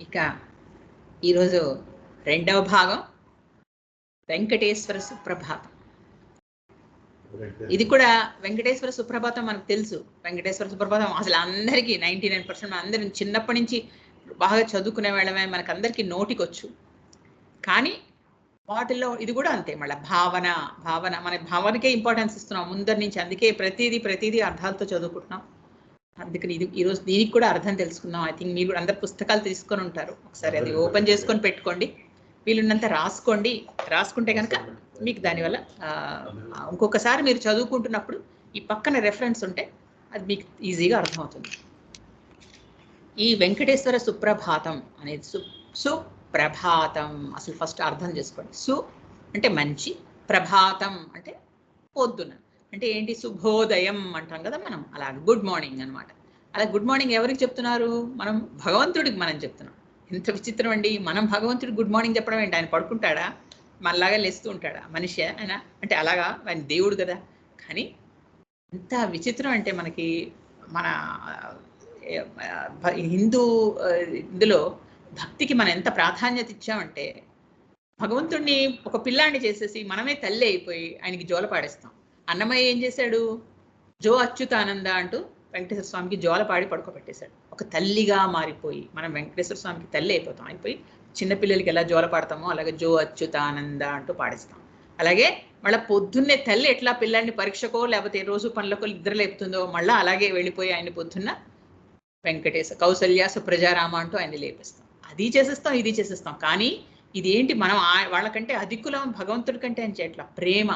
ఇక ఈరోజు రెండవ భాగం వెంకటేశ్వర సుప్రభాతం. ఇది కూడా వెంకటేశ్వర సుప్రభాతం మనకు తెలుసు. వెంకటేశ్వర సుప్రభాతం అసలు అందరికీ 99% అందరం చిన్నప్పటి నుంచి బాగా చదువుకునే వాళ్ళమే, మనకందరికీ నోటికొచ్చు. కానీ వాటిల్లో ఇది కూడా అంతే. మళ్ళీ భావన మన భావనకే ఇంపార్టెన్స్ ఇస్తున్నాం ముందరి నుంచి. అందుకే ప్రతిదీ అర్థాలతో చదువుకుంటున్నాం. అందుకని ఈరోజు దీనికి కూడా అర్థం తెలుసుకుందాం. ఐ థింక్ మీరు కూడా అందరు పుస్తకాలు తీసుకొని ఉంటారు. ఒకసారి అది ఓపెన్ చేసుకొని పెట్టుకోండి, వీలున్నంత రాసుకుంటే కనుక మీకు దానివల్ల ఇంకొకసారి మీరు చదువుకుంటున్నప్పుడు ఈ పక్కన రెఫరెన్స్ ఉంటే అది మీకు ఈజీగా అర్థమవుతుంది. ఈ వెంకటేశ్వర సుప్రభాతం అనేది సుప్రభాతం అసలు ఫస్ట్ అర్థం చేసుకోండి. సు అంటే మంచి, ప్రభాతం అంటే పొద్దున. అంటే ఏంటి? శుభోదయం అంటాం కదా మనం, అలా గుడ్ మార్నింగ్ అనమాట. అలా గుడ్ మార్నింగ్ ఎవరికి చెప్తున్నారు? మనం భగవంతుడికి మనం చెప్తున్నాం. ఎంత విచిత్రం అండి, మనం భగవంతుడికి గుడ్ మార్నింగ్ చెప్పడం ఏంటి? ఆయన పడుకుంటాడా? మనలాగా లేస్తూ ఉంటాడా మనిషి ఆయన? అంటే అలాగా ఆయన దేవుడు కదా. కానీ ఎంత విచిత్రం అంటే మనకి మన ఇందులో భక్తికి మనం ఎంత ప్రాధాన్యత ఇచ్చామంటే, భగవంతుడిని ఒక పిల్లాన్ని చేసేసి మనమే తల్లి అయిపోయి ఆయనకి జోల పాడేస్తాం. అన్నమయ్య ఏం చేశాడు? జో అచ్యుతానంద అంటూ వెంకటేశ్వర స్వామికి జోల పాడి పడుకోబెట్టేశాడు. ఒక తల్లిగా మారిపోయి మనం వెంకటేశ్వర స్వామికి తల్లి అయిపోయి చిన్నపిల్లలకి ఎలా జోల పాడతామో అలాగే జో అచ్యుతానంద అంటూ పాడేస్తాం. అలాగే మళ్ళీ పొద్దున్నే తల్లి ఎట్లా పిల్లాన్ని పరీక్షకో లేకపోతే రోజు పనులకో నిద్ర లేపుతుందో మళ్ళీ అలాగే వెళ్ళిపోయి ఆయన పొద్దున్న కౌసల్య సుప్రజారామ అంటూ ఆయన లేపిస్తాం. అది చేసేస్తాం, ఇది చేసేస్తాం. కానీ ఇదేంటి? మనం వాళ్ళకంటే అధికులం భగవంతుడి కంటే అని చేయట్లా. ప్రేమ,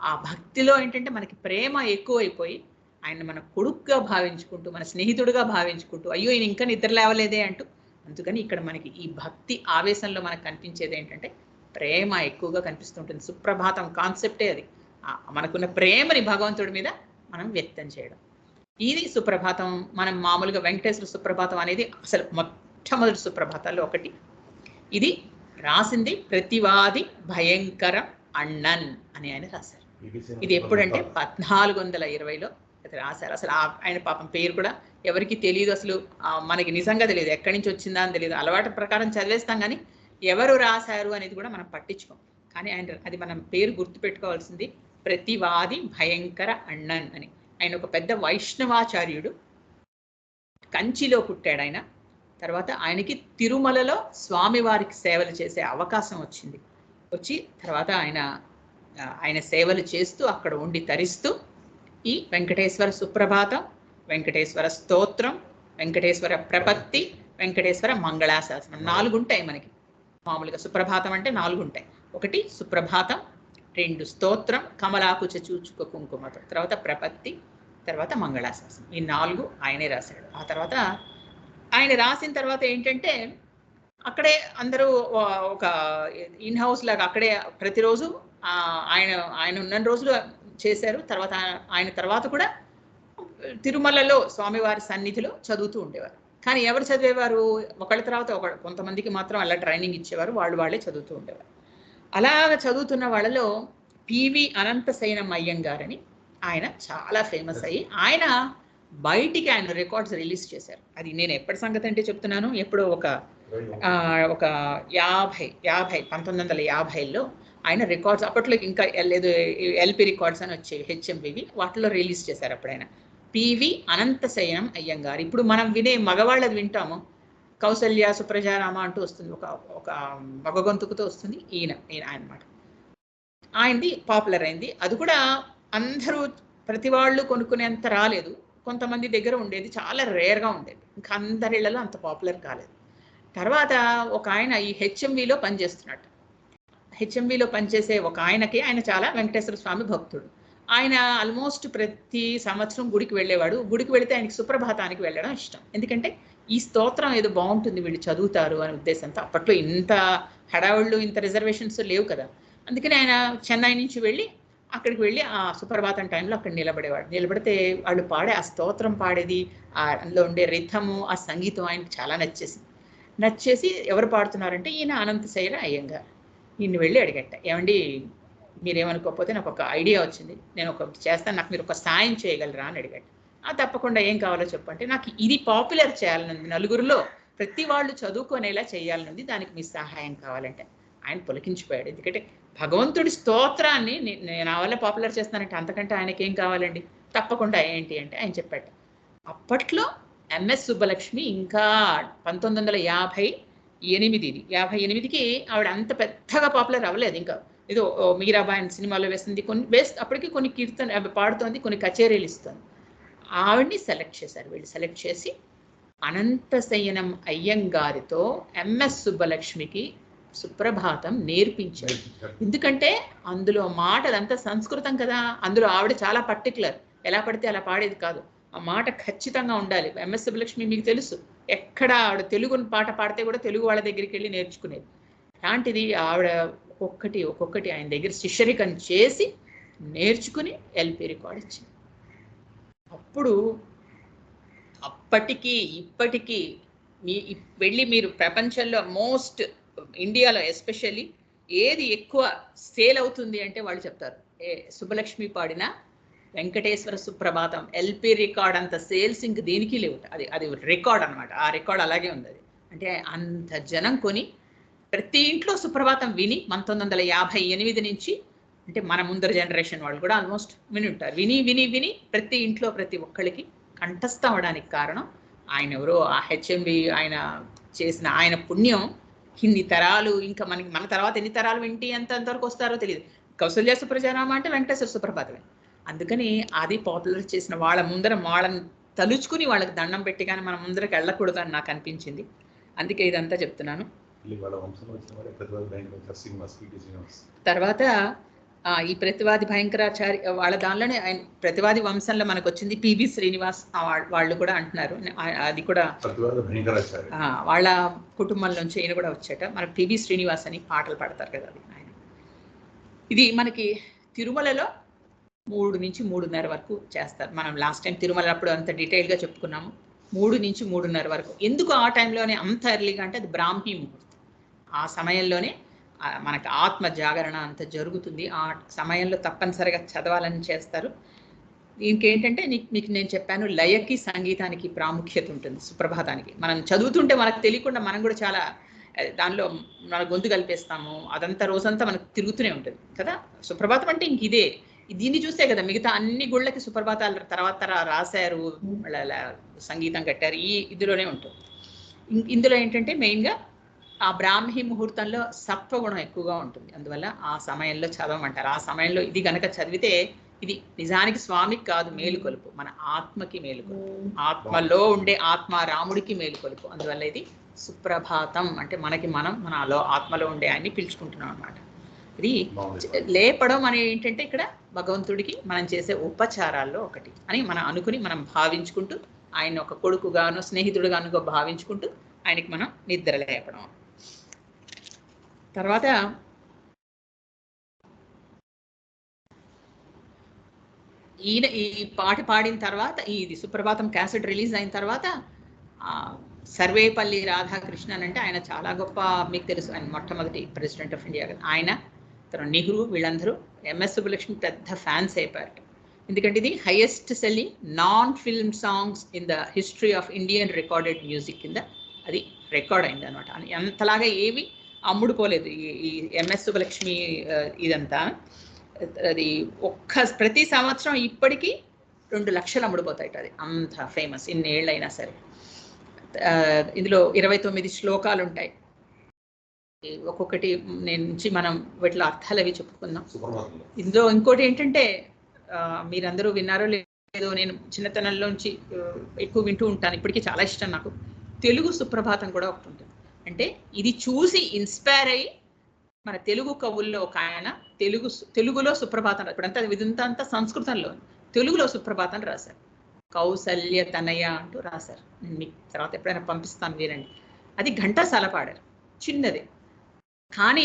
ఆ భక్తిలో ఏంటంటే మనకి ప్రేమ ఎక్కువైపోయి ఆయన మన కొడుకుగా భావించుకుంటూ, మన స్నేహితుడిగా భావించుకుంటూ, అయ్యో ఈయన ఇంకా నిద్ర లేవలేదే అంటూ. అందుకని ఇక్కడ మనకి ఈ భక్తి ఆవేశంలో మనకు కనిపించేది ఏంటంటే ప్రేమ ఎక్కువగా కనిపిస్తుంటుంది. సుప్రభాతం కాన్సెప్టే అది. మనకున్న ప్రేమని భగవంతుడి మీద మనం వ్యక్తం చేయడం. ఇది సుప్రభాతం. మనం మామూలుగా వెంకటేశ్వర సుప్రభాతం అనేది అసలు మొట్టమొదటి సుప్రభాతాల్లో ఒకటి. ఇది రాసింది ప్రతివాది భయంకరం అಣ್ಣన్ అని ఆయన రాశారు. ఇది ఎప్పుడంటే 1420లో రాశారు. అసలు ఆయన పాపం పేరు కూడా ఎవరికి తెలియదు. అసలు మనకి నిజంగా తెలియదు, ఎక్కడి నుంచి వచ్చిందా అని తెలియదు. అలవాటు ప్రకారం చదివేస్తాం కానీ ఎవరు రాశారు అనేది కూడా మనం పట్టించుకోం. కానీ అది మనం పేరు గుర్తుపెట్టుకోవాల్సింది ప్రతివాది భయంకర అಣ್ಣన్ అని. ఆయన ఒక పెద్ద వైష్ణవాచార్యుడు, కంచిలో పుట్టాడు ఆయన. తర్వాత ఆయనకి తిరుమలలో స్వామివారికి సేవలు చేసే అవకాశం వచ్చి తర్వాత ఆయన సేవలు చేస్తూ అక్కడ ఉండి తరిస్తూ ఈ వెంకటేశ్వర సుప్రభాతం, వెంకటేశ్వర స్తోత్రం, వెంకటేశ్వర ప్రపత్తి, వెంకటేశ్వర మంగళాశాసనం 4 ఉంటాయి మనకి. మామూలుగా సుప్రభాతం అంటే 4 ఉంటాయి. 1 సుప్రభాతం, 2 స్తోత్రం కమలాకుచ చూచుక కుంకుమతో, తర్వాత ప్రపత్తి, తర్వాత మంగళాశాసనం. ఈ 4 ఆయనే రాశాడు. ఆ తర్వాత ఆయన రాసిన తర్వాత ఏంటంటే అక్కడే అందరూ ఒక ఇన్ హౌస్ లాగా అక్కడే ప్రతిరోజు ఆయన ఉన్న రోజులు చేశారు. తర్వాత ఆయన తర్వాత కూడా తిరుమలలో స్వామివారి సన్నిధిలో చదువుతూ ఉండేవారు. కానీ ఎవరు చదివేవారు? ఒకళ్ళ తర్వాత కొంతమందికి మాత్రం అలా ట్రైనింగ్ ఇచ్చేవారు, వాళ్ళే చదువుతూ ఉండేవారు. అలాగ చదువుతున్న వాళ్ళలో పివి అనంతశయనం అయ్యంగారని ఆయన చాలా ఫేమస్ అయ్యి ఆయన బయటికి ఆయన రికార్డ్స్ రిలీజ్ చేశారు. అది నేను ఎప్పటి సంగతి అంటే చెప్తున్నాను, ఎప్పుడో ఒక 1950లో ఆయన రికార్డ్స్, అప్పట్లో ఇంకా లేదు ఎల్పి రికార్డ్స్ అని వచ్చేవి, హెచ్ఎంవివి, వాటిలో రిలీజ్ చేశారు అప్పుడు ఆయన. పివి అనంతశయనం అయ్యంగారు. ఇప్పుడు మనం వినే మగవాళ్ళది వింటాము, కౌసల్య సుప్రజారామ అంటూ వస్తుంది, ఒక మగ గొంతుకుతో వస్తుంది. ఈయన అన్నమాట. ఆయనది పాపులర్ అయింది. అది కూడా అందరూ ప్రతి వాళ్ళు కొనుక్కునేంత రాలేదు, కొంతమంది దగ్గర ఉండేది, చాలా రేర్గా ఉండేది. ఇంకా అందరిళ్లలో అంత పాపులర్ కాలేదు. తర్వాత ఒక ఆయన ఈ హెచ్ఎంవిలో పనిచేస్తున్నాడు. హెచ్ఎంవిలో పనిచేసే ఒక ఆయన చాలా వెంకటేశ్వర స్వామి భక్తుడు. ఆయన ఆల్మోస్ట్ ప్రతి సంవత్సరం గుడికి వెళ్ళేవాడు. గుడికి వెళితే ఆయనకి సుప్రభాతానికి వెళ్ళడం ఇష్టం. ఎందుకంటే ఈ స్తోత్రం ఏదో బాగుంటుంది, వీళ్ళు చదువుతారు అనే ఉద్దేశంతో. అప్పట్లో ఇంత హడావుళ్ళు, ఇంత రిజర్వేషన్స్ లేవు కదా. అందుకని ఆయన చెన్నై నుంచి అక్కడికి వెళ్ళి ఆ సుప్రభాతం టైంలో అక్కడ నిలబడితే వాళ్ళు పాడే ఆ స్తోత్రం పాడేది, అందులో ఉండే రిథము, ఆ సంగీతం ఆయనకి చాలా నచ్చేసి ఎవరు పాడుతున్నారంటే ఈయన అనంతశయన అయ్యంగారు. ఈయన్ని వెళ్ళి అడిగట్ట, ఏమండి మీరేమనుకోకపోతే నాకు ఒక ఐడియా వచ్చింది, నేను ఒకటి చేస్తాను, నాకు మీరు ఒక సాయం చేయగలరా అని అడిగట్ట. తప్పకుండా, ఏం కావాలో చెప్పంటే, నాకు ఇది పాపులర్ చేయాలని నలుగురిలో ప్రతి వాళ్ళు చదువుకునేలా చేయాలనుంది, దానికి మీ సహాయం కావాలంటే ఆయన పులకించిపోయాడు. ఎందుకంటే భగవంతుడి స్తోత్రాన్ని నా వల్ల పాపులర్ చేస్తానంటే అంతకంటే ఆయనకేం కావాలండి? తప్పకుండా ఏంటి అంటే ఆయన చెప్పాడు. అప్పట్లో ఎంఎస్ సుబ్బలక్ష్మి ఇంకా 1958కి ఆవిడ అంత పెద్దగా పాపులర్ అవ్వలేదు. ఇంకా ఏదో మీరాబాయి సినిమాలో వేస్తుంది, అప్పటికి కొన్ని కీర్తన పాడుతోంది, కొన్ని కచేరీలు ఇస్తుంది. ఆవిడ్ని సెలెక్ట్ చేశారు. వీళ్ళు సెలెక్ట్ చేసి అనంతశయనం అయ్యంగారితో ఎంఎస్ సుబ్బలక్ష్మికి సుప్రభాతం నేర్పించారు. ఎందుకంటే అందులో మాటలంతా సంస్కృతం కదా, అందులో ఆవిడ చాలా పర్టికులర్, ఎలా పడితే అలా పాడేది కాదు. ఆ మాట ఖచ్చితంగా ఉండాలి. ఎంఎస్ సుబ్బలక్ష్మి మీకు తెలుసు, ఎక్కడ ఆవిడ తెలుగు పాట పాడితే కూడా తెలుగు వాళ్ళ దగ్గరికి వెళ్ళి నేర్చుకునేది. అలాంటిది ఆవిడ ఒక్కొక్కటి ఆయన దగ్గర శిష్యరికం చేసి నేర్చుకుని ఎల్పి రికార్డ్ ఇచ్చింది. అప్పుడు అప్పటికి ఇప్పటికీ వెళ్ళి మీరు ప్రపంచంలో ఇండియాలో ఎస్పెషల్లీ ఏది ఎక్కువ సేల్ అవుతుంది అంటే వాళ్ళు చెప్తారు, సుబ్బలక్ష్మి పాడిన వెంకటేశ్వర సుప్రభాతం ఎల్పి రికార్డ్ అంత సేల్స్ ఇంక దేనికి లేవు. అది రికార్డ్ అనమాట. ఆ రికార్డ్ అలాగే ఉంది. అది అంటే అంత జనం కొని ప్రతి ఇంట్లో సుప్రభాతం విని 1958 నుంచి, అంటే మన ముందర జనరేషన్ వాళ్ళు కూడా ఆల్మోస్ట్ విని ఉంటారు. విని విని విని ప్రతి ఇంట్లో ప్రతి ఒక్కరికి కంఠస్థం అవడానికి కారణం ఆయన ఎవరో, ఆ హెచ్ఎంవి ఆయన చేసిన ఆయన పుణ్యం. ఇన్ని తరాలు, ఇంకా మన తర్వాత ఎన్ని తరాలు వింటి ఎంతవరకు వస్తారో తెలియదు. కౌసల్య సుప్రజారామ అంటే వెంకటేశ్వర సుప్రభాతమే. అందుకని అది పాపులర్ చేసిన వాళ్ళ ముందర వాళ్ళని తలుచుకుని వాళ్ళకి దండం పెట్టి కానీ మన ముందరకు వెళ్ళకూడదు అని నాకు అనిపించింది. అందుకే ఇదంతా చెప్తున్నాను. తర్వాత ఈ ప్రతివాది భయంకరాచారి వాళ్ళ దానిలోనే ఆయన ప్రతివాది వంశంలో మనకు వచ్చింది పిబి శ్రీనివాస్ వాళ్ళు కూడా అంటున్నారు. అది కూడా వాళ్ళ కుటుంబంలోంచి ఈయన కూడా వచ్చేట. మనకు పిబి శ్రీనివాస్ అని పాటలు పాడతారు కదా, అది ఆయన. ఇది మనకి తిరుమలలో 3 నుంచి 3:30 వరకు చేస్తారు. మనం లాస్ట్ టైం తిరుమల అప్పుడు అంత డీటెయిల్గా చెప్పుకున్నాము. 3 నుంచి 3:30 వరకు. ఎందుకు ఆ టైంలోనే అంత ఎర్లీగా అంటే అది బ్రాహ్మీ ముహూర్తం. ఆ సమయంలోనే మనకు ఆత్మ జాగరణ అంత జరుగుతుంది. ఆ సమయంలో తప్పనిసరిగా చదవాలని చేస్తారు. ఇంకేంటంటే మీకు నేను చెప్పాను, లయకి సంగీతానికి ప్రాముఖ్యత ఉంటుంది సుప్రభాతానికి. మనం చదువుతుంటే మనకు తెలియకుండా మనం కూడా చాలా దానిలో మన గొంతు కలిపేస్తాము. అదంతా రోజంతా మనకు తిరుగుతూనే ఉంటుంది కదా. సుప్రభాతం అంటే ఇంక ఇదే. దీన్ని చూస్తే కదా మిగతా అన్ని గుళ్ళకి సుప్రభాతాలు తర్వాత రాశారు, సంగీతం కట్టారు. ఇదిలోనే ఉంటుంది. ఇందులో ఏంటంటే మెయిన్గా ఆ బ్రాహ్మీ ముహూర్తంలో సత్వగుణం ఎక్కువగా ఉంటుంది. అందువల్ల ఆ సమయంలో చదవమంటారు. ఆ సమయంలో ఇది గనక చదివితే ఇది నిజానికి స్వామికి కాదు మేలుకొలుపు, మన ఆత్మకి మేలుకొలుపు. ఆత్మలో ఉండే ఆత్మ రాముడికి మేలుకొలుపు. అందువల్ల ఇది సుప్రభాతం అంటే మనలో ఆత్మలో ఉండే ఆయన్ని పిలుచుకుంటున్నాం అనమాట. ఇది లేపడం అని ఏంటంటే ఇక్కడ భగవంతుడికి మనం చేసే ఉపచారాల్లో ఒకటి అని మనం అనుకుని మనం భావించుకుంటూ, ఆయన ఒక కొడుకుగాను స్నేహితుడుగాను భావించుకుంటూ ఆయనకి మనం నిద్ర లేపడం. తర్వాత ఈయన ఈ పాట పాడిన తర్వాత, ఇది సుప్రభాతం క్యాసెట్ రిలీజ్ అయిన తర్వాత సర్వేపల్లి రాధాకృష్ణన్ అంటే ఆయన చాలా గొప్ప, మీకు తెలుసు, ఆయన మొట్టమొదటి ప్రెసిడెంట్ ఆఫ్ ఇండియా. ఆయన తర్వాత నెహ్రూ వీళ్ళందరూ ఎంఎస్ సుబ్బలక్ష్మి పెద్ద ఫ్యాన్స్ అయిపోయారు. ఎందుకంటే ఇది highest selling non film songs in the history of Indian recorded music కింద అది రికార్డ్ అయింది అనమాట. అంతలాగా ఏవి అమ్ముడు పోలేదు ఈ ఎంఎస్ సుబ్బలక్ష్మి ఇదంతా. అది ప్రతి సంవత్సరం ఇప్పటికీ 2 లక్షలు అమ్ముడుపోతాయి. అది అంత ఫేమస్ ఇన్నేళ్ళైనా సరే. ఇందులో 29 శ్లోకాలు ఉంటాయి. ఒక్కొక్కటి నుంచి మనం వీటిలో అర్థాలు అవి చెప్పుకుందాం. ఇందులో ఇంకోటి ఏంటంటే మీరందరూ విన్నారో లేదో, నేను చిన్నతనంలోంచి ఎక్కువ వింటూ ఉంటాను, ఇప్పటికీ చాలా ఇష్టం నాకు. తెలుగు సుప్రభాతం కూడా ఒకటి ఉంటుంది. అంటే ఇది చూసి ఇన్స్పైర్ అయ్యి మన తెలుగు కవుల్లో ఒక ఆయన తెలుగులో సుప్రభాతం, ఇప్పుడంతా ఇదంతా సంస్కృతంలో, తెలుగులో సుప్రభాతం రాశారు. కౌసల్య తనయ అంటూ రాశారు. నేను మీకు తర్వాత ఎప్పుడైనా పంపిస్తాను, వీరండి. అది ఘంటాసాల పాడారు, చిన్నది. కానీ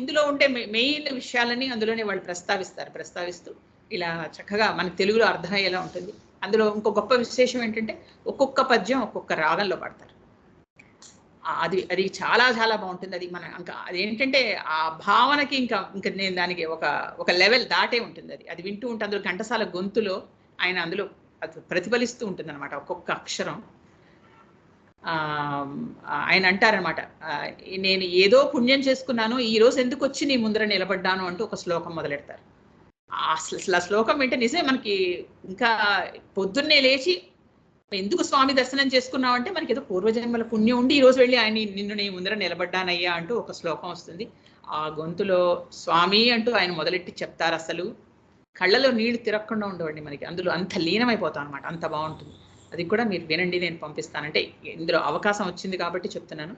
ఇందులో ఉండే మెయిన్ విషయాలని అందులోనే వాళ్ళు ప్రస్తావిస్తూ ఇలా చక్కగా మన తెలుగులో అర్థమయ్యేలా ఉంటుంది. అందులో ఇంకో గొప్ప విశేషం ఏంటంటే ఒక్కొక్క పద్యం ఒక్కొక్క రాగంలో పాడతారు. అది చాలా చాలా బాగుంటుంది. అది అదేంటంటే ఆ భావనకి ఇంకా నేను దానికి ఒక లెవెల్ దాటే ఉంటుంది. అది వింటూ ఉంటే అందులో ఘంటసాల గొంతులో ఆయన అందులో అది ప్రతిఫలిస్తూ ఉంటుంది అనమాట, ఒక్కొక్క అక్షరం. ఆయన అంటారనమాట, నేను ఏదో పుణ్యం చేసుకున్నాను, ఈ రోజు ఎందుకు వచ్చి నీ ముందర నిలబడ్డాను అంటూ ఒక శ్లోకం మొదలెడతారు. అసలు ఆ శ్లోకం వింటే నిజమే మనకి ఇంకా పొద్దున్నే లేచి ఎందుకు స్వామి దర్శనం చేసుకున్నావు అంటే మనకి ఏదో పూర్వజన్మల పుణ్యం ఉండి ఈ రోజు వెళ్ళి ఆయన నిన్ను నీ ముందర నిలబడ్డానయ్యా అంటూ ఒక శ్లోకం వస్తుంది. ఆ గొంతులో స్వామి అంటూ ఆయన మొదలెట్టి చెప్తారు. అసలు కళ్ళలో నీళ్లు తిరగకుండా ఉండవండి మనకి, అందులో అంత లీనమైపోతాం అనమాట, అంత బాగుంటుంది. అది కూడా మీరు వినండి, నేను పంపిస్తానంటే ఇందులో అవకాశం వచ్చింది కాబట్టి చెప్తున్నాను.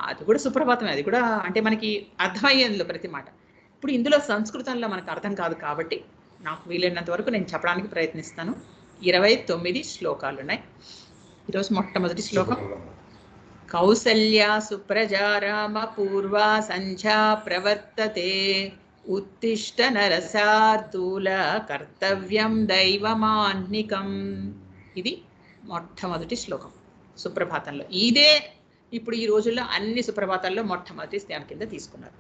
అది కూడా సుప్రభాతమే, అది కూడా అంటే మనకి అర్థమయ్యేందులో ప్రతి మాట. ఇప్పుడు ఇందులో సంస్కృతంలో మనకు అర్థం కాదు కాబట్టి నాకు వీలైనంత వరకు నేను చెప్పడానికి ప్రయత్నిస్తాను. 29 శ్లోకాలు ఉన్నాయి. ఈరోజు మొట్టమొదటి శ్లోకం. కౌసల్యా సుప్రజా రామ పూర్వా సంధ్యా ప్రవర్తతే ఉత్తిష్ట నరసార్దూల కర్తవ్యం దైవమాన్నికం. ఇది మొట్టమొదటి శ్లోకం సుప్రభాతంలో. ఇదే ఇప్పుడు ఈ రోజుల్లో అన్ని సుప్రభాతాల్లో మొట్టమొదటి స్థానం కింద తీసుకున్నారు.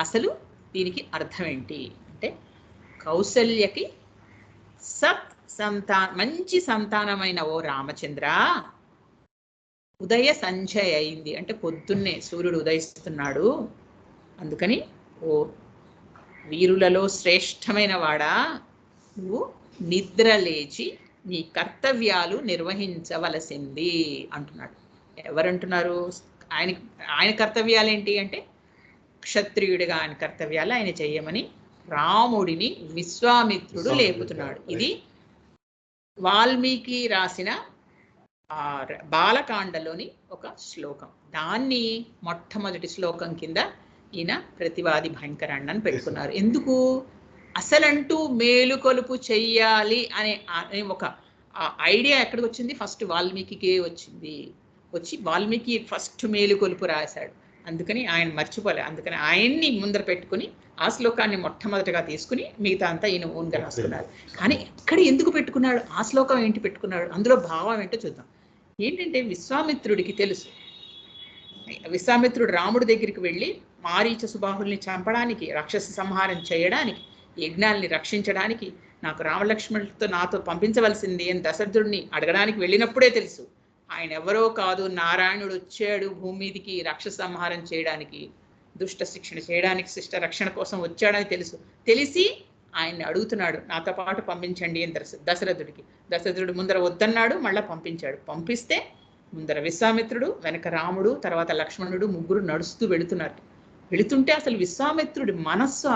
అసలు దీనికి అర్థం ఏంటి అంటే, కౌసల్యకి మంచి సంతానమైన ఓ రామచంద్ర, ఉదయ సంధ్య అయింది అంటే పొద్దున్నే సూర్యుడు ఉదయిస్తున్నాడు, అందుకని ఓ వీరులలో శ్రేష్టమైన వాడా, నువ్వు నిద్ర లేచి నీ కర్తవ్యాలు నిర్వహించవలసింది అంటున్నాడు. ఎవరంటున్నారు? ఆయన కర్తవ్యాలు ఏంటి అంటే, క్షత్రియుడిగా ఆయన కర్తవ్యాలు ఆయన చెయ్యమని రాముడిని విశ్వామిత్రుడు లేపుతున్నాడు. ఇది వాల్మీకి రాసిన బాలకాండలోని ఒక శ్లోకం. దాన్ని మొట్టమొదటి శ్లోకం కింద ఈయన ప్రతివాది భయంకరాన్ని అని పెట్టుకున్నారు. ఎందుకు? అసలంటూ మేలుకొలుపు చెయ్యాలి అనే ఒక ఐడియా ఎక్కడికి వచ్చింది? ఫస్ట్ వాల్మీకికే వచ్చింది. వచ్చి వాల్మీకి ఫస్ట్ మేలుకొలుపు రాశాడు. అందుకని ఆయన మర్చిపోలే. అందుకని ఆయన్ని ముందర పెట్టుకుని ఆ శ్లోకాన్ని మొట్టమొదటిగా తీసుకుని మిగతా అంతా ఈయన ఓన్గా రాసుకున్నారు. కానీ ఎక్కడ ఎందుకు పెట్టుకున్నాడు? ఆ శ్లోకం ఏంటి పెట్టుకున్నాడు? అందులో భావం ఏంటో చూద్దాం. ఏంటంటే విశ్వామిత్రుడికి తెలుసు, విశ్వామిత్రుడు రాముడి దగ్గరికి వెళ్ళి మారీచ సుబాహుల్ని చంపడానికి, రాక్షస సంహారం చేయడానికి, యజ్ఞాల్ని రక్షించడానికి నాకు రామలక్ష్మణులతో నాతో పంపించవలసింది అని దశరథుడిని అడగడానికి వెళ్ళినప్పుడే తెలుసు ఆయన ఎవరో కాదు, నారాయణుడు వచ్చాడు భూమి మీదికి రాక్షస సంహారం చేయడానికి, దుష్ట శిక్షణ చేయడానికి, శిష్ట రక్షణ కోసం వచ్చాడని తెలుసు. తెలిసి ఆయన్ని అడుగుతున్నాడు, నాతో పాటు పంపించండి అని దశరథుడికి. దశరథుడు ముందర వద్దన్నాడు, మళ్ళీ పంపించాడు. పంపిస్తే ముందర విశ్వామిత్రుడు, వెనక రాముడు, తర్వాత లక్ష్మణుడు, ముగ్గురు నడుస్తూ వెళుతున్నారు. వెళుతుంటే అసలు విశ్వామిత్రుడి మనస్సు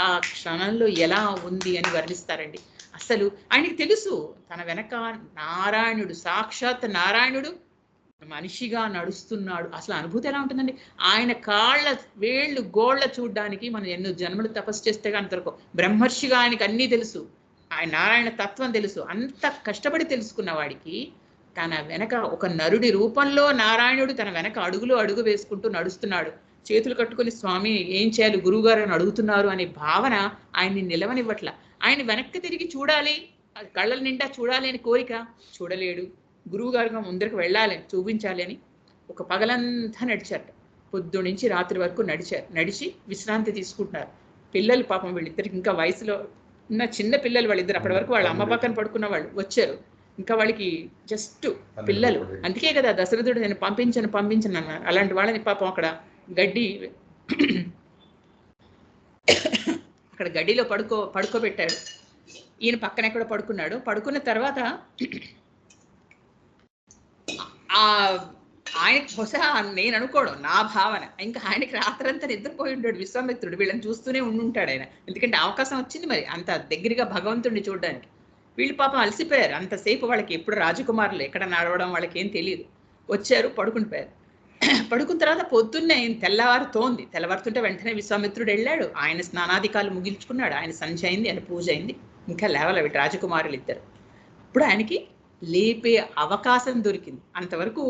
ఆ క్షణంలో ఎలా ఉంది అని వర్ణిస్తారండి. అసలు ఆయనకి తెలుసు తన వెనక నారాయణుడు, సాక్షాత్ నారాయణుడు మనిషిగా నడుస్తున్నాడు. అసలు అనుభూతి ఎలా ఉంటుందండి? ఆయన కాళ్ళ వేళ్ళు గోళ్ళ చూడడానికి మనం ఎన్నో జన్మలు తపస్సు చేస్తే కానీ దొరకవు. బ్రహ్మర్షిగా ఆయనకి అన్నీ తెలుసు, ఆయన నారాయణ తత్వం తెలుసు. అంత కష్టపడి తెలుసుకున్న వాడికి తన వెనక ఒక నరుడి రూపంలో నారాయణుడు తన వెనక అడుగులో అడుగు వేసుకుంటూ నడుస్తున్నాడు. చేతులు కట్టుకుని స్వామి ఏం చేయాలి గురువుగారు అని అడుగుతున్నారు అనే భావన ఆయన్ని నిలవనివ్వట్ల. ఆయన వెనక్కి తిరిగి చూడాలి, కళ్ళ నిండా చూడాలి అని కోరిక, చూడలేడు. గురువుగారుగా ముందరికి వెళ్ళాలి, చూపించాలి అని ఒక పగలంతా నడిచారు. పొద్దు నుంచి రాత్రి వరకు నడిచి విశ్రాంతి తీసుకుంటున్నారు. పిల్లలు పాపం వీళ్ళిద్దరికి ఇంకా వయసులో ఉన్న చిన్న పిల్లలు వాళ్ళిద్దరు, అప్పటి వరకు వాళ్ళ అమ్మ పక్కన పడుకున్న వాళ్ళు వచ్చారు. ఇంకా వాళ్ళకి జస్ట్ పిల్లలు. అందుకే కదా దశరథుడు నేను పంపించను అన్నారు. అలాంటి వాళ్ళని పాపం అక్కడ అక్కడ గడ్డిలో పడుకోబెట్టాడు. ఈయన పక్కన ఎక్కడ పడుకున్నాడు. పడుకున్న తర్వాత ఆయనకి బహుశా నేను అనుకోవడం, నా భావన, ఇంకా ఆయనకి రాత్రంతా నిద్రపోయి ఉంటాడు విశ్వామిత్రుడు. వీళ్ళని చూస్తూనే ఉండుంటాడు ఆయన. ఎందుకంటే అవకాశం వచ్చింది మరి అంత దగ్గరగా భగవంతుడిని చూడడానికి. వీళ్ళు పాపం అలసిపోయారు. అంతసేపు వాళ్ళకి ఎప్పుడు రాజకుమారులు ఎక్కడ నడవడం వాళ్ళకి ఏం తెలియదు. వచ్చారు, పడుకునిపోయారు. పడుకున్న తర్వాత పొద్దున్నే తెల్లవారుతుంటే వెంటనే విశ్వామిత్రుడు వెళ్ళాడు. ఆయన స్నానాధికాలు ముగించుకున్నాడు. ఆయన సంధ్య అయింది, ఆయన పూజ అయింది. ఇంకా లేవలవి రాజకుమారులు ఇద్దరు. ఇప్పుడు ఆయనకి లేపే అవకాశం దొరికింది. అంతవరకు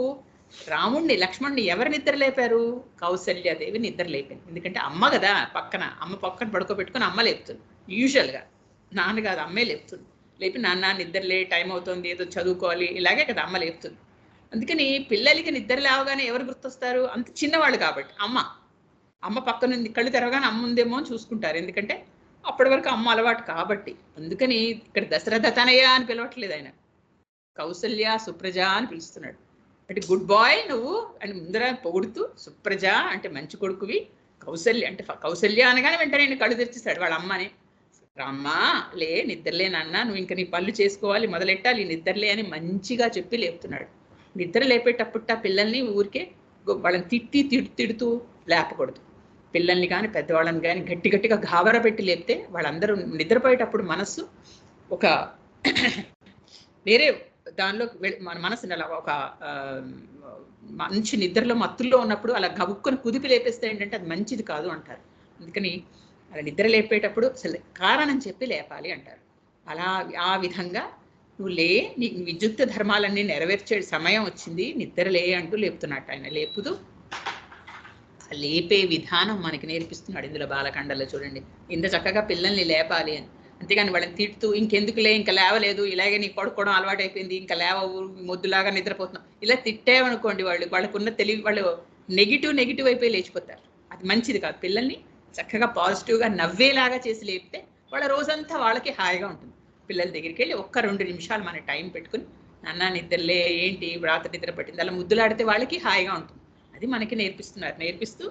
రాముణ్ణి లక్ష్మణ్ణి ఎవరు నిద్ర లేపారు? కౌసల్యాదేవి నిద్ర లేపింది. ఎందుకంటే అమ్మ కదా అమ్మ పక్కన పడుకోబెట్టుకుని అమ్మ లేపుతుంది. యూజువల్గా నాన్న కాదు, అమ్మే లేపుతుంది. లేపి నాన్న నిద్రలే, టైం అవుతుంది, ఏదో చదువుకోవాలి, ఇలాగే కదా అమ్మ లేపుతుంది. అందుకని పిల్లలకి నిద్ర లేవగానే ఎవరు గుర్తొస్తారు? అంత చిన్నవాళ్ళు కాబట్టి అమ్మ పక్కన కళ్ళు తెరవగానే అమ్మ ఉందేమో అని చూసుకుంటారు. ఎందుకంటే అప్పటి వరకు అమ్మ అలవాటు కాబట్టి. అందుకని ఇక్కడ దశరథ తనయ అని పిలవట్లేదు, ఆయన కౌసల్య సుప్రజ అని పిలుస్తున్నాడు. అంటే గుడ్ బాయ్ నువ్వు అని ముందర పొగుడుతూ, సుప్రజ అంటే మంచి కొడుకువి, కౌసల్య అంటే కౌసల్య అనగానే వెంటనే నేను కళ్ళు తెరిచిస్తాడు వాళ్ళ అమ్మని. రామ్మా లే, నిద్రలే నాన్న, నువ్వు ఇంకా నీ పళ్ళు చేసుకోవాలి, మొదలెట్టాలి, నిద్రలే అని మంచిగా చెప్పి లేపుతున్నాడు. నిద్ర లేపేటప్పుడు పిల్లల్ని ఊరికే వాళ్ళని తిడుతూ లేపకూడదు. పిల్లల్ని కానీ పెద్దవాళ్ళని కానీ గట్టి గట్టిగా గాబరా పెట్టి లేపితే వాళ్ళందరూ నిద్రపోయేటప్పుడు మనస్సు ఒక వేరే దానిలో మన మనసుని అలా ఒక మంచి నిద్రలో మత్తుల్లో ఉన్నప్పుడు అలా గబుక్కుని కుదిపి లేపేస్తే ఏంటంటే అది మంచిది కాదు అంటారు. అందుకని అలా నిద్ర లేపేటప్పుడు అసలు కారణం చెప్పి లేపాలి అంటారు. అలా ఆ విధంగా నువ్వు లే, నీ విద్యుక్త ధర్మాలన్నీ నెరవేర్చే సమయం వచ్చింది, నిద్ర లే అంటూ లేపుతున్నట్టు ఆయన. లేపుతూ లేపే విధానం మనకి నేర్పిస్తున్నాడు ఇందులో బాలకాండలో. చూడండి ఇంత చక్కగా పిల్లల్ని లేపాలి అని. అంతేగాని వాళ్ళని తిడుతూ ఇంకెందుకులే, ఇంకా లేవలేదు, ఇలాగే నీ పడుకోవడం అలవాటు అయిపోయింది, ఇంకా లేవవు, మొద్దులాగా నిద్రపోతున్నాం, ఇలా తిట్టామనుకోండి వాళ్ళకున్న తెలివి, వాళ్ళు నెగిటివ్ అయిపోయి లేచిపోతారు. అది మంచిది కాదు. పిల్లల్ని చక్కగా పాజిటివ్గా నవ్వేలాగా చేసి లేపితే వాళ్ళ రోజంతా వాళ్ళకి హాయిగా ఉంటుంది. పిల్లల దగ్గరికి వెళ్ళి 1-2 నిమిషాలు మన టైం పెట్టుకుని, నాన్న నిద్రలే, ఏంటి రాత్రి నిద్ర పట్టింది, అలా ముద్దులాడితే వాళ్ళకి హాయిగా ఉంటుంది. అది మనకి నేర్పిస్తున్నారు. నేర్పిస్తూ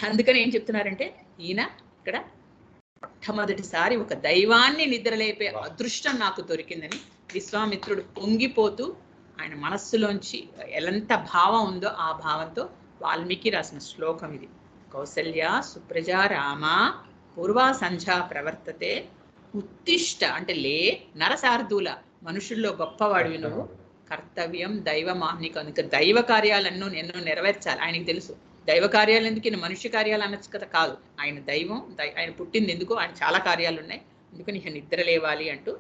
అందుకని ఏం చెప్తున్నారంటే ఈయన ఇక్కడ మొట్టమొదటిసారి ఒక దైవాన్ని నిద్రలేపే అదృష్టం నాకు దొరికిందని విశ్వామిత్రుడు పొంగిపోతూ ఆయన మనస్సులోంచి ఎంత భావం ఉందో ఆ భావంతో వాల్మీకి రాసిన శ్లోకం ఇది. కౌసల్య సుప్రజ రామ పూర్వా సంధ్యా ప్రవర్తతే ఉత్తిష్ట అంటే లే, నరసార్ధుల మనుషుల్లో గొప్పవాడివి నువ్వు, కర్తవ్యం దైవమా, నీకు అందుకే దైవ కార్యాలన్నో ఎన్నో నెరవేర్చాలి. ఆయనకి తెలుసు దైవ కార్యాలు ఎందుకు, మనుష్య కార్యాలు అనొచ్చు కదా, కాదు, ఆయన దైవం, ఆయన పుట్టింది ఎందుకు, ఆయన చాలా కార్యాలు ఉన్నాయి, అందుకని నిద్ర లేవాలి అంటూ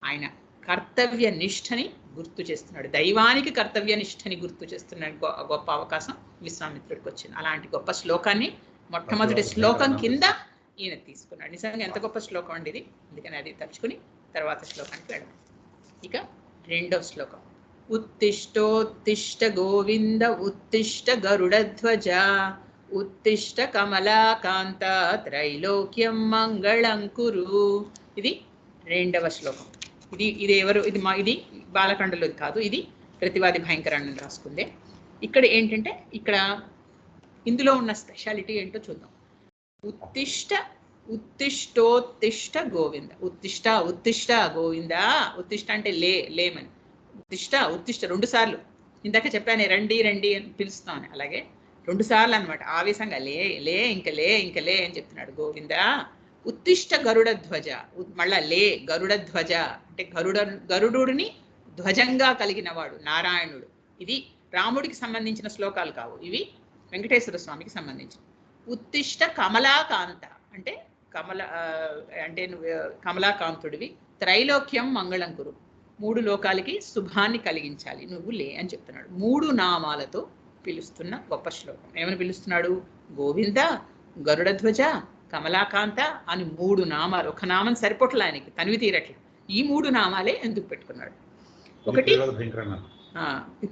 ఆయన కర్తవ్య నిష్ఠని గుర్తు చేస్తున్నాడు. దైవానికి కర్తవ్య నిష్ఠని గుర్తు చేస్తున్నాడు. గొప్ప అవకాశం విశ్వామిత్రుడికి వచ్చింది. అలాంటి గొప్ప శ్లోకాన్ని మొట్టమొదటి శ్లోకం కింద ఈయన తీసుకున్నాడు. నిజంగా ఎంత గొప్ప శ్లోకం అండి ఇది. అందుకని అది తలుచుకుని తర్వాత శ్లోకానికి వెళ్దాం. ఇక రెండో శ్లోకం. ఉత్తిష్టోత్తిష్ట గోవింద ఉత్తిష్ట గరుడధ్వజ ఉత్తిష్ట కమలాకాంత త్రైలోక్యం మంగళం కురు. ఇది రెండవ శ్లోకం. ఇది ఎవరు, ఇది బాలకాండలో కాదు, ఇది ప్రతివాది భయంకరాన్ని రాసుకుందే. ఇక్కడ ఏంటంటే ఇక్కడ ఇందులో ఉన్న స్పెషాలిటీ ఏంటో చూద్దాం. ఉత్తిష్టోత్తిష్ట గోవింద, ఉత్తిష్ట గోవింద. ఉత్తిష్ట అంటే లేమని, ఉత్తిష్ట 2 సార్లు. ఇందాక చెప్పాను రండి రండి అని పిలుస్తామని, అలాగే 2 సార్లు అనమాట. ఆవేశంగా ఇంకా లే అని చెప్తున్నాడు. గోవింద ఉత్తిష్ట గరుడ ధ్వజ, మళ్ళా లే గరుడ ధ్వజ అంటే గరుడుని ధ్వజంగా కలిగిన వాడు నారాయణుడు. ఇది రాముడికి సంబంధించిన శ్లోకాలు కావు, ఇవి వెంకటేశ్వర స్వామికి సంబంధించిన. ఉత్తిష్ట కమలాకాంత అంటే కమలాకాంతుడివి. త్రైలోక్యం మంగళం కురు, 3 లోకాలకి శుభాన్ని కలిగించాలి నువ్వు లే అని చెప్తున్నాడు. 3 నామాలతో పిలుస్తున్న గొప్ప శ్లోకం. ఏమని పిలుస్తున్నాడు? గోవింద, గరుడధ్వజ, కమలాకాంత అని 3 నామాలు. ఒక నామం సరిపోట్ల ఆయనకి, తనివి తీరట్ల. ఈ 3 నామాలే ఎందుకు పెట్టుకున్నాడు? ఒకటి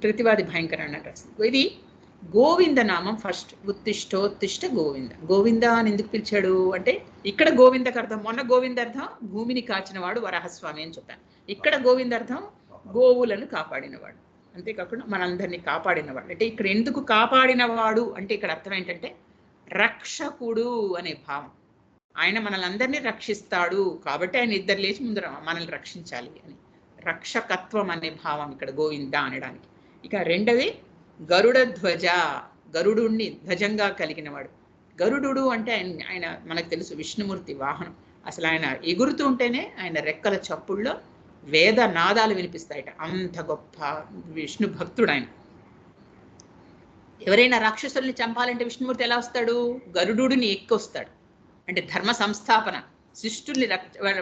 ప్రతివాది భయంకరాన్ని రాసింది. ఇది గోవింద నామం ఫస్ట్. ఉత్తిష్టోత్తిష్ట గోవింద. గోవింద అని ఎందుకు పిలిచాడు అంటే ఇక్కడ గోవిందకు అర్థం, మొన్న గోవిందార్థం భూమిని కాచినవాడు వరాహస్వామి అని చెప్పాను. ఇక్కడ గోవిందార్థం గోవులను కాపాడినవాడు. అంతేకాకుండా మనందరినీ కాపాడినవాడు. అంటే ఇక్కడ ఎందుకు కాపాడినవాడు అంటే ఇక్కడ అర్థం ఏంటంటే రక్షకుడు అనే భావం. ఆయన మనల్ని రక్షిస్తాడు కాబట్టి ఆయన ఇద్దరు లేచి ముందర మనల్ని రక్షించాలి అని రక్షకత్వం అనే భావం ఇక్కడ గోవింద అనడానికి. ఇక రెండవది గరుడ ధ్వజ, గరుడుని ధ్వజంగా కలిగినవాడు. గరుడు అంటే ఆయన మనకు తెలుసు విష్ణుమూర్తి వాహనం. అసలు ఆయన ఎగురుతూ ఉంటేనే ఆయన రెక్కల చప్పుల్లో వేద నాదాలు వినిపిస్తాయట. అంత గొప్ప విష్ణు భక్తుడు ఆయన. ఎవరైనా రాక్షసుల్ని చంపాలంటే విష్ణుమూర్తి ఎలా వస్తాడు? గరుడుని ఎక్కొస్తాడు. అంటే ధర్మ సంస్థాపన, శిష్టుల్ని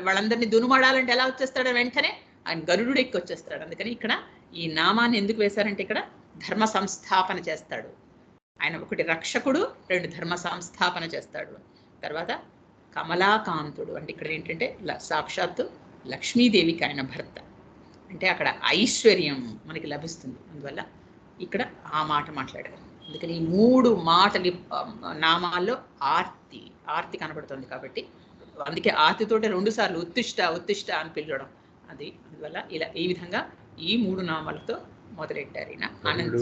వాళ్ళందరినీ దునుమాడాలంటే ఎలా వచ్చేస్తాడు? వెంటనే ఆయన గరుడు ఎక్కి వచ్చేస్తాడు. అందుకని ఇక్కడ ఈ నామాన్ని ఎందుకు వేశారంటే ఇక్కడ ధర్మ సంస్థాపన చేస్తాడు ఆయన. ఒకటి రక్షకుడు, 2 ధర్మ సంస్థాపన చేస్తాడు. తర్వాత కమలాకాంతుడు అంటే ఇక్కడ ఏంటంటే సాక్షాత్తు లక్ష్మీదేవికి ఆయన భర్త. అంటే అక్కడ ఐశ్వర్యం మనకి లభిస్తుంది. అందువల్ల ఇక్కడ ఆ మాట మాట్లాడారు. అందుకని ఈ 3 మాటలు నామాల్లో ఆర్తి కనబడుతుంది కాబట్టి అందుకే ఆర్తితోటే 2 సార్లు ఉత్తిష్ట అని పిలవడం అది. అందువల్ల ఇలా ఈ విధంగా ఈ 3 నామాలతో మొదలెట్టారు ఈయన అనంత.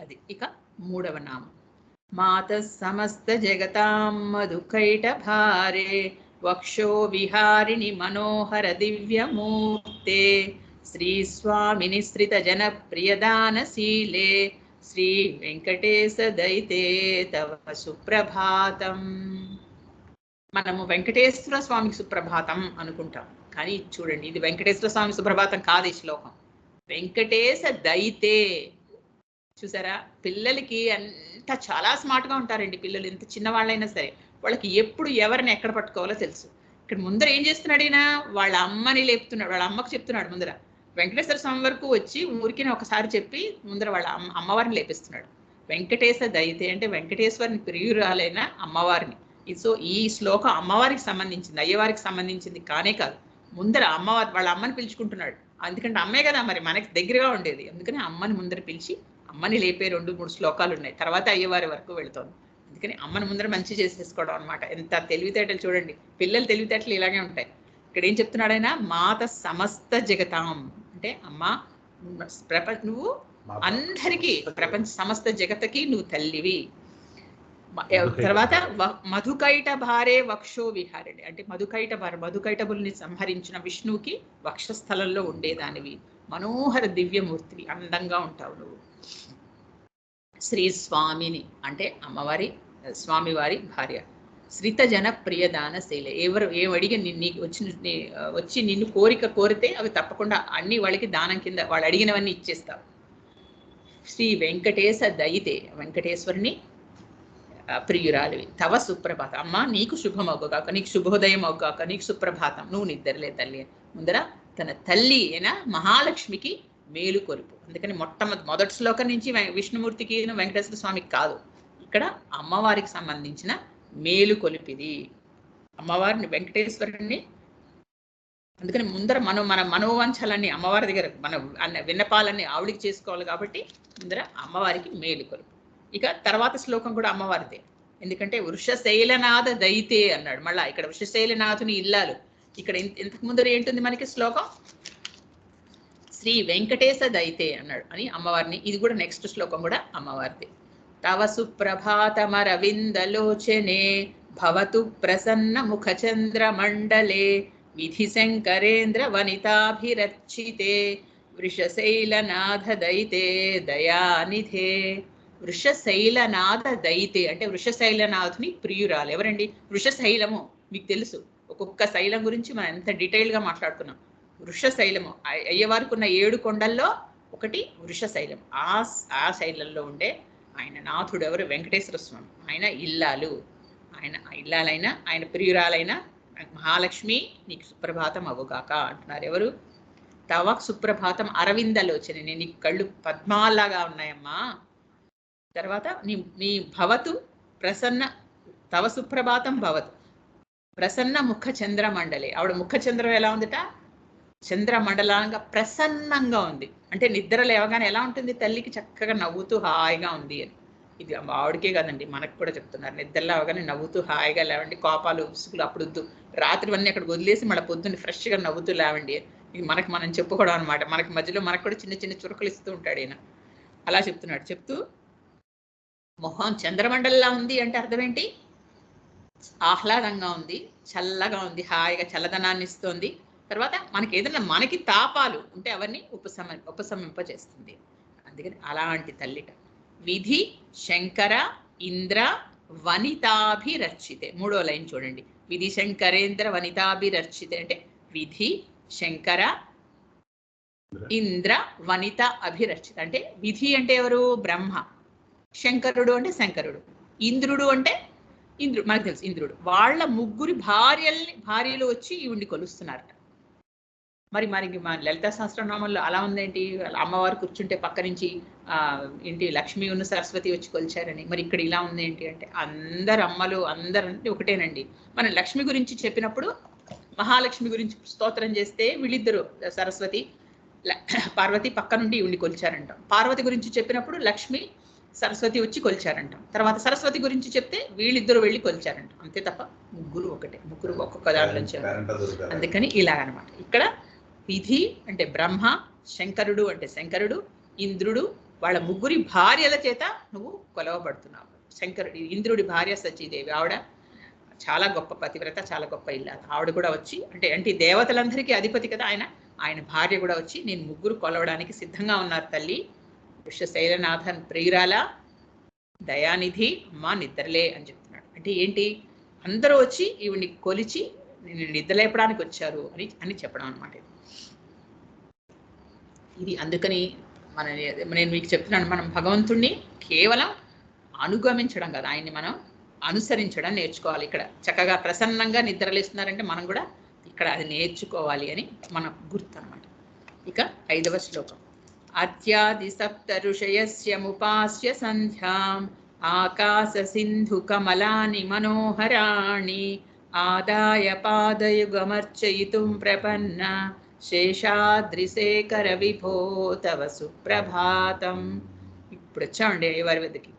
అది ఇక మూడవ నామం మాతః సమస్త జగతాం మధుకైట భారే వక్షో విహారిణి మనోహర దివ్యమూర్తే శ్రీ స్వామి నిశ్రిత జన ప్రియదానశీలే శ్రీ వెంకటేశ దైతే తవ సుప్రభాతం. మనము వెంకటేశ్వర స్వామికి సుప్రభాతం అనుకుంటాం, కానీ చూడండి ఇది వెంకటేశ్వర స్వామి సుప్రభాతం కాదు. ఈ శ్లోకం వెంకటేశ దైతే. చూసారా, పిల్లలకి అంత చాలా స్మార్ట్గా ఉంటారండి పిల్లలు, ఎంత చిన్నవాళ్ళైనా సరే వాళ్ళకి ఎప్పుడు ఎవరిని ఎక్కడ పట్టుకోవాలో తెలుసు. ఇక్కడ ముందర ఏం చేస్తున్నాడు ఈయన, వాళ్ళ అమ్మని లేపుతున్నాడు, వాళ్ళ అమ్మకు చెప్తున్నాడు. ముందర వెంకటేశ్వర స్వామి వరకు వచ్చి ఊరికి ఒకసారి చెప్పి ముందర వాళ్ళ అమ్మవారిని లేపిస్తున్నాడు. వెంకటేశ దైతే అంటే వెంకటేశ్వరుని ప్రియురాలైన అమ్మవారిని. సో ఈ శ్లోకం అమ్మవారికి సంబంధించింది, అయ్యవారికి సంబంధించింది కానే కాదు. ముందర అమ్మవారి వాళ్ళ అమ్మని పిలుచుకుంటున్నాడు, ఎందుకంటే అమ్మే కదా మరి మనకి దగ్గరగా ఉండేది. అందుకని అమ్మని ముందర పిలిచి అమ్మని లేపే 2-3 శ్లోకాలు ఉన్నాయి, తర్వాత అయ్యవారి వరకు వెళుతోంది. అందుకని అమ్మని ముందర మంచి చేసేసుకోవడం అనమాట. ఎంత తెలివితేటలు చూడండి, పిల్లల తెలివితేటలు ఇలాగే ఉంటాయి. ఇక్కడ ఏం చెప్తున్నాడు ఆయన, మాత సమస్త జగతాం అంటే అమ్మ నువ్వు అందరికీ ప్రపంచ సమస్త జగతకి నువ్వు తల్లివి. తర్వాత మధుకైట భారే వక్షో విహారిణి అంటే మధుకైట భార మధుకైటబుల్ని సంహరించిన విష్ణువుకి వక్షస్థలంలో ఉండేదానివి. మనోహర దివ్యమూర్తివి, అందంగా ఉంటావు నువ్వు. శ్రీ స్వామిని అంటే అమ్మవారి స్వామివారి భార్య. శ్రిత జన ప్రియదాన శైల, ఎవరు ఏమడిగి నీకు వచ్చి నిన్ను కోరిక కోరితే అవి తప్పకుండా అన్ని వాళ్ళకి దానం కింద వాళ్ళు అడిగినవన్నీ ఇచ్చేస్తావు. శ్రీ వెంకటేశ దయితే వెంకటేశ్వరుని ప్రియురాలివి. తవ సుప్రభాతం అమ్మ నీకు శుభం అవ్వగాక, నీకు శుభోదయం అవ్వగాక, నీకు సుప్రభాతం, నువ్వు నిద్రలే తల్లి. ముందర తన తల్లి అయినా మహాలక్ష్మికి మేలు కొలుపు. అందుకని మొదటి శ్లోకం నుంచి విష్ణుమూర్తికి వెంకటేశ్వర స్వామికి కాదు, ఇక్కడ అమ్మవారికి సంబంధించిన మేలు కొలిపిది అమ్మవారిని వెంకటేశ్వరుని. అందుకని ముందర మన మనోవంచాలన్నీ అమ్మవారి దగ్గర, మన విన్నపాలన్నీ ఆవిడికి చేసుకోవాలి కాబట్టి ముందర అమ్మవారికి మేలు కొలుపు. ఇక తర్వాత శ్లోకం కూడా అమ్మవారిదే, ఎందుకంటే వృషశైలనాథ దైతే అన్నాడు. మళ్ళా ఇక్కడ వృషశైలనాథుని ఇల్లాలు. ఇక్కడ ఇంతకు ముందర ఏంటుంది మనకి శ్లోకం, శ్రీ వెంకటేశ దైతే అన్నాడు అని అమ్మవారిని. ఇది కూడా నెక్స్ట్ శ్లోకం కూడా అమ్మవారిది. తవ సుప్రభాతమరవిందలోచనే భవతు ప్రసన్న ముఖచంద్ర మండలే విధి శంకరేంద్ర వనితాభిరచితే వృషశైలనాథ దైతే దయానిధే. వృషశైలనాథ దైతే అంటే వృషశైలనాథుని ప్రియురాలు. ఎవరండి? వృషశైలము మీకు తెలుసు, ఒక్కొక్క శైలం గురించి మనం ఎంత డీటెయిల్గా మాట్లాడుకున్నాం. వృషశైలము అయ్యవారికి ఉన్న 7 కొండల్లో ఒకటి వృషశైలం. ఆ శైలంలో ఉండే ఆయన నాథుడు ఎవరు? వెంకటేశ్వర స్వామి. ఆయన ఇల్లాలు, ఆయన ఇల్లాలైన ఆయన ప్రియురాలైన మహాలక్ష్మి నీకు సుప్రభాతం అవ్వగాక అంటున్నారు. ఎవరు? తవ సుప్రభాతం అరవిందలోచన, నీకు కళ్ళు పద్మాలాగా ఉన్నాయమ్మా. తర్వాత నీ భవతు ప్రసన్న, తవ సుప్రభాతం భవతు ప్రసన్న ముఖ చంద్రమండలి. ఆవిడ ముఖ చంద్రం ఎలా ఉందిట? చంద్రమండలంగా ప్రసన్నంగా ఉంది. అంటే నిద్ర లేవగానే ఎలా ఉంటుంది తల్లికి? చక్కగా నవ్వుతూ హాయిగా ఉంది అని. ఇది ఆవిడకే కదండి, మనకు కూడా చెప్తున్నారు. నిద్ర లేవగానే నవ్వుతూ హాయిగా లేవండి, కోపాలు ఉసుకులు అప్పుడు రాత్రివన్నీ అక్కడ వదిలేసి మళ్ళీ పొద్దున్న ఫ్రెష్గా నవ్వుతూ లేవండి. ఇది మనం చెప్పుకోవడం అనమాట. మనకి మధ్యలో మనకు కూడా చిన్న చిన్న చురుకులు ఇస్తూ ఉంటాడు ఈయన. అలా చెప్తున్నాడు. చెప్తూ మొహం చంద్రమండలిలా ఉంది అంటే అర్థం ఏంటి? ఆహ్లాదంగా ఉంది, చల్లగా ఉంది, హాయిగా చల్లదనాన్ని ఇస్తుంది. తర్వాత మనకి తాపాలు ఉంటే అవన్నీ ఉపశమింపజేస్తుంది. అందుకని అలాంటి తల్లిట. విధి శంకర ఇంద్ర వనితాభిరచితే. 3వ లైన్ చూడండి. విధి శంకరేంద్ర వనితాభిరచితే అంటే విధి శంకర ఇంద్ర వనిత అభిరచిత. అంటే విధి అంటే ఎవరు? బ్రహ్మ. శంకరుడు అంటే శంకరుడు. ఇంద్రుడు అంటే ఇంద్రుడు, మనకు తెలుసు ఇంద్రుడు. వాళ్ళ 3 భార్యలు వచ్చి ఈవిడ్ని కొలుస్తున్నారట. మరి మా లలితా సహస్రనామంలో అలా ఉందేంటి? అమ్మవారు కూర్చుంటే పక్క నుంచి ఏంటి లక్ష్మి ఉన్న సరస్వతి వచ్చి కొలిచారని. మరి ఇక్కడ ఇలా ఉంది ఏంటి అంటే అందరు అమ్మలు అందరంటే ఒకటేనండి. మనం లక్ష్మి గురించి చెప్పినప్పుడు మహాలక్ష్మి గురించి స్తోత్రం చేస్తే వీళ్ళిద్దరు సరస్వతి పార్వతి పక్క నుండి ఈవిడ్ని కొలిచారంటాం. పార్వతి గురించి చెప్పినప్పుడు లక్ష్మి సరస్వతి వచ్చి కొలిచారంటాం. తర్వాత సరస్వతి గురించి చెప్తే వీళ్ళిద్దరు వెళ్ళి కొలిచారంటాం. అంతే తప్ప ముగ్గురు ఒకటే, ముగ్గురు ఒక్కొక్క దాంట్లో. అందుకని ఇలా అనమాట. ఇక్కడ విధి అంటే బ్రహ్మ, శంకరుడు అంటే శంకరుడు, ఇంద్రుడు, వాళ్ళ ముగ్గురి భార్యల చేత నువ్వు కొలవబడుతున్నావు. శంకరుడు, ఇంద్రుడి భార్య సచీదేవి, ఆవిడ చాలా గొప్ప పతివ్రత, చాలా గొప్ప ఇల్లాత. ఆవిడ కూడా వచ్చి అంటే అంటే దేవతలందరికీ అధిపతి కదా ఆయన, ఆయన భార్య కూడా వచ్చి నేను ముగ్గురు కొలవడానికి సిద్ధంగా ఉన్నారు తల్లి, విశ్వశైలనాథన్ ప్రియురాల, దయానిధి, అమ్మా నిద్రలే అని చెప్తున్నాడు. అంటే ఏంటి, అందరూ వచ్చి ఈవిని కొలిచి నేను నిద్రలేపడానికి వచ్చారు అని అని చెప్పడం అనమాట. ఇది అందుకని నేను మీకు చెప్తున్నాను, మనం భగవంతుణ్ణి కేవలం అనుగమించడం కదా, ఆయన్ని మనం అనుసరించడం నేర్చుకోవాలి. ఇక్కడ చక్కగా ప్రసన్నంగా నిద్రలేస్తున్నారంటే మనం కూడా ఇక్కడ అది నేర్చుకోవాలి అని మనకు గుర్తు అనమాట. ఇక 5వ శ్లోకం. అత్యాది సప్త ఋషయస్యముపాస్య సంధ్యాం ఆకాశ సింధు కమలాని మనోహరాణి ఆదాయ పాదయుగమర్చయితుం ప్రపన్న శేషాద్రిశేఖర విభో తవ సుప్రభాతం. ఇప్పుడు వచ్చామండి అయ్యవారి వద్దకి.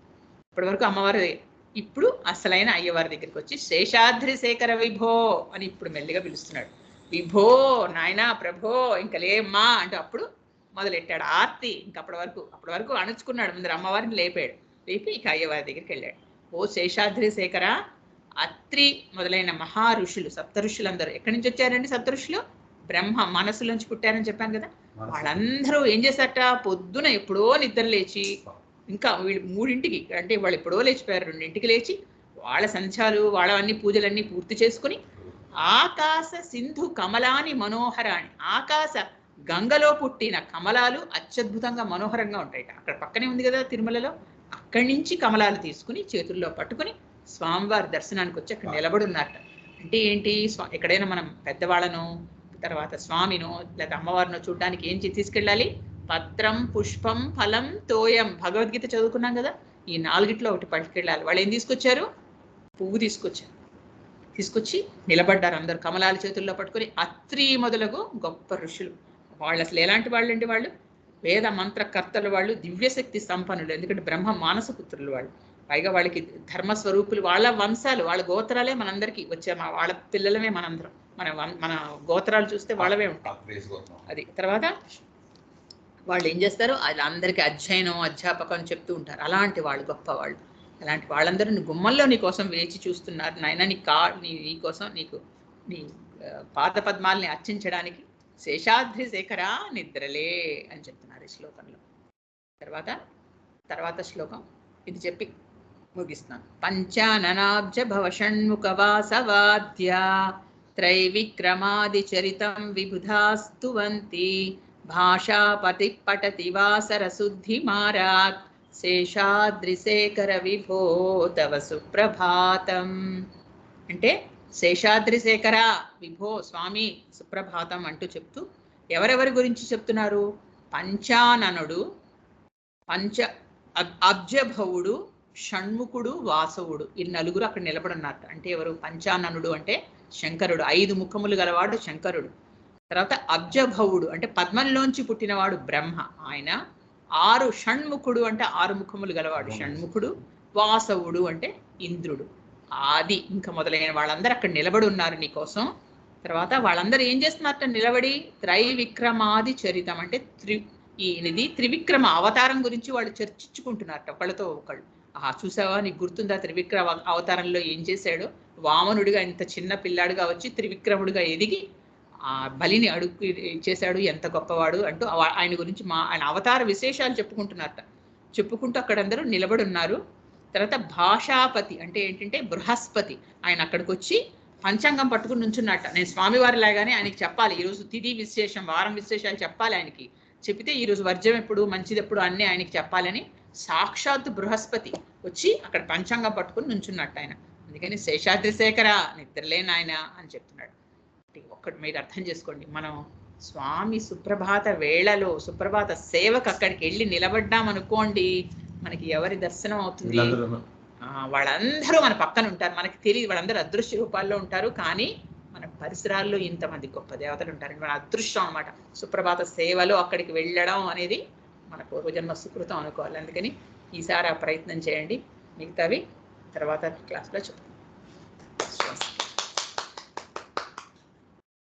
ఇప్పటి వరకు అమ్మవారి, ఇప్పుడు అసలైన అయ్యవారి దగ్గరికి వచ్చి శేషాద్రిశేఖర విభో అని ఇప్పుడు మెల్లిగా పిలుస్తున్నాడు. విభో నాయనా ప్రభో ఇంకా లేమ్మా అంటే అప్పుడు మొదలెట్టాడు ఆర్తి. ఇంక అప్పటి వరకు అణుచుకున్నాడు, ముందర అమ్మవారిని లేపి ఇక అయ్యవారి దగ్గరికి వెళ్ళాడు. ఓ శేషాద్రిశేఖర, అత్రి మొదలైన మహా ఋషులు, సప్త ఋషులందరూ ఎక్కడి నుంచి వచ్చారండి? సప్త ఋషులు బ్రహ్మ మనసులోంచి పుట్టారని చెప్పాను కదా. వాళ్ళందరూ ఏం చేశారట, పొద్దున ఎప్పుడో నిద్ర లేచి, ఇంకా వీళ్ళు 3ంటికి అంటే వాళ్ళు ఎప్పుడో లేచిపోయారు, 2ంటికి లేచి వాళ్ళ సంధ్యాలు వాళ్ళవన్నీ పూజలన్నీ పూర్తి చేసుకుని ఆకాశ సింధు కమలాని మనోహరాన్ని, ఆకాశ గంగలో పుట్టిన కమలాలు అత్యద్భుతంగా మనోహరంగా ఉంటాయి. అక్కడ పక్కనే ఉంది కదా తిరుమలలో, అక్కడి నుంచి కమలాలు తీసుకుని చేతుల్లో పట్టుకుని స్వామివారి దర్శనానికి వచ్చి అక్కడ నిలబడి ఉన్నారట. అంటే ఏంటి, ఎక్కడైనా మనం పెద్దవాళ్ళను తర్వాత స్వామినో లేదా అమ్మవారినో చూడడానికి ఏం తీసుకెళ్ళాలి? పత్రం, పుష్పం, ఫలం, తోయం. భగవద్గీత చదువుకున్నాం కదా, ఈ 4గిట్లో ఒకటి పట్టుకెళ్ళాలి. వాళ్ళు ఏం తీసుకొచ్చారు? పువ్వు తీసుకొచ్చి నిలబడ్డారు అందరు కమలాల చేతుల్లో పట్టుకొని. అత్రి మొదలగు గొప్ప ఋషులు వాళ్ళు అసలు ఎలాంటి వాళ్ళు అంటే వాళ్ళు వేద మంత్రకర్తలు, వాళ్ళు దివ్యశక్తి సంపన్నులు. ఎందుకంటే బ్రహ్మ మానసపుత్రులు వాళ్ళు, పైగా వాళ్ళకి ధర్మస్వరూపులు, వాళ్ళ వంశాలు వాళ్ళ గోత్రాలే మనందరికీ వచ్చే, వాళ్ళ పిల్లలమే మనందరం. మన గోత్రాలు చూస్తే వాళ్ళవే ఉంటాయి. అది తర్వాత వాళ్ళు ఏం చేస్తారు, అది అందరికీ అధ్యాపకం చెప్తూ ఉంటారు. అలాంటి వాళ్ళు గొప్పవాళ్ళు. అలాంటి వాళ్ళందరూ నీ గుమ్మల్లో నీ కోసం వేచి చూస్తున్నారు నాయన, నీ కోసం నీ పాద పద్మాలని అర్చించడానికి శేషాద్రిశేఖర నిద్రలే అని చెప్తున్నారు ఈ శ్లోకంలో. తర్వాత శ్లోకం ఇది చెప్పి ముగిస్తున్నాను. పంచాననాబ్జ భవ షణ్ముఖ వాసవాద్య త్రైవిక్రమాది చరితం విబుధాస్తువంతి భాషాపతి పఠతి వాసర శుద్ధి మారాత్ శేషాద్రిశేఖర విభో తవ సుప్రభాతం. అంటే శేషాద్రిశేఖర విభో స్వామి సుప్రభాతం అంటూ చెప్తూ ఎవరెవరి గురించి చెప్తున్నారు? పంచాననుడు, అబ్జభవుడు, షణ్ముఖుడు, వాసవుడు, ఈ 4 అక్కడ నిలబడున్నారు. అంటే ఎవరు? పంచాననుడు అంటే శంకరుడు, 5 ముఖములు గలవాడు శంకరుడు. తర్వాత అబ్జభవుడు అంటే పద్మంలోంచి పుట్టినవాడు బ్రహ్మ, ఆయన. 6 షణ్ముఖుడు అంటే 6 ముఖములు గలవాడు షణ్ముఖుడు. వాసవుడు అంటే ఇంద్రుడు. ఆది ఇంకా మొదలైన వాళ్ళందరూ అక్కడ నిలబడి ఉన్నారు నీకోసం. తర్వాత వాళ్ళందరూ ఏం చేస్తున్నారట నిలబడి? త్రైవిక్రమాది చరితం అంటే ఇది త్రివిక్రమ అవతారం గురించి వాళ్ళు చర్చించుకుంటున్నారట ఒకళ్ళతో ఒకళ్ళు. చూసావా, నీకు గుర్తుందా త్రివిక్రమ అవతారంలో ఏం చేశాడు? వామనుడిగా ఇంత చిన్న పిల్లాడుగా వచ్చి త్రివిక్రముడిగా ఎదిగి ఆ బలిని అడుగు చేశాడు, ఎంత గొప్పవాడు అంటూ ఆయన గురించి ఆయన అవతార విశేషాలు చెప్పుకుంటున్నారట. చెప్పుకుంటూ అక్కడ అందరూ నిలబడి ఉన్నారు. తర్వాత భాషాపతి అంటే ఏంటంటే బృహస్పతి, ఆయన అక్కడికి వచ్చి పంచాంగం పట్టుకుని నుంచున్నట్ట. నేను స్వామివారి లాగానే ఆయనకి చెప్పాలి, ఈరోజు తిథి విశేషం, వారం విశేషాలు చెప్పాలి ఆయనకి. చెప్పితే ఈరోజు వర్జ్యం ఎప్పుడు, మంచిది ఎప్పుడు అన్నీ ఆయనకి చెప్పాలని సాక్షాత్ బృహస్పతి వచ్చి అక్కడ పంచాంగం పట్టుకుని నుంచున్నట్టు ఆయన. అందుకని శేషాద్రిశేఖర నిద్రలేని ఆయన అని చెప్తున్నాడు. ఒక్కటి మీరు అర్థం చేసుకోండి, మనం స్వామి సుప్రభాత వేళలో సుప్రభాత సేవకు అక్కడికి వెళ్ళి నిలబడ్డాం అనుకోండి, మనకి ఎవరి దర్శనం అవుతుంది? వాళ్ళందరూ మన పక్కన ఉంటారు, మనకి తెలియదు. వాళ్ళందరూ అదృశ్య రూపాల్లో ఉంటారు, కానీ మన పరిసరాల్లో ఇంతమంది గొప్ప దేవతలు ఉంటారు. మన అదృష్టం అన్నమాట. సుప్రభాత సేవలో అక్కడికి వెళ్ళడం అనేది మన పూర్వజన్మ సుకృతం అనుకోవాలి. అందుకని ఈసారి ఆ ప్రయత్నం చేయండి. మిగతావి తర్వాత క్లాస్లో చెప్తాను.